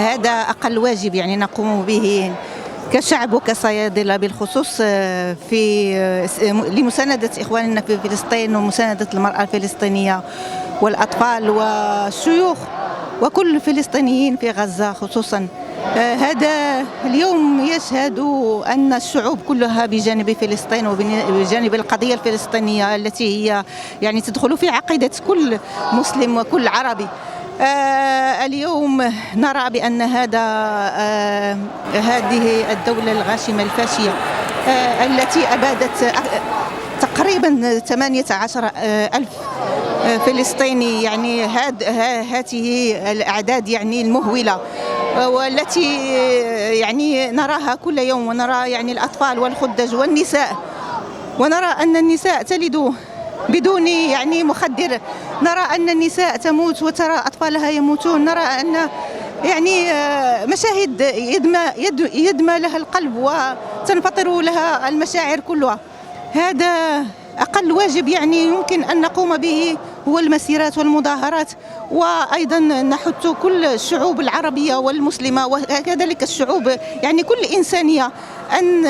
هذا أقل واجب يعني نقوم به كشعب وكصيادلة بالخصوص لمساندة إخواننا في فلسطين ومساندة المرأة الفلسطينية والأطفال والشيوخ وكل الفلسطينيين في غزة خصوصا. هذا اليوم يشهد أن الشعوب كلها بجانب فلسطين وبجانب القضية الفلسطينية التي هي يعني تدخل في عقيدة كل مسلم وكل عربي. اليوم نرى بأن هذه الدولة الغاشمة الفاشية التي أبادت تقريبا 18 ألف فلسطيني، يعني هذه الأعداد يعني المهولة والتي يعني نراها كل يوم، ونرى يعني الأطفال والخدج والنساء، ونرى أن النساء تلد بدون يعني مخدر، نرى أن النساء تموت وترى أطفالها يموتون، نرى أن يعني مشاهد يدمى لها القلب وتنفطر لها المشاعر كلها. هذا أقل واجب يعني يمكن أن نقوم به هو المسيرات والمظاهرات، وأيضا نحث كل الشعوب العربية والمسلمة وكذلك الشعوب يعني كل إنسانية أن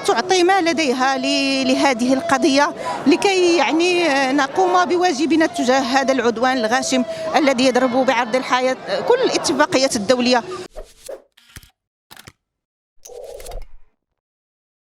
تعطي ما لديها لهذه القضية لكي يعني نقوم بواجبنا تجاه هذا العدوان الغاشم الذي يضرب بعرض الحياة كل الاتفاقيات الدولية.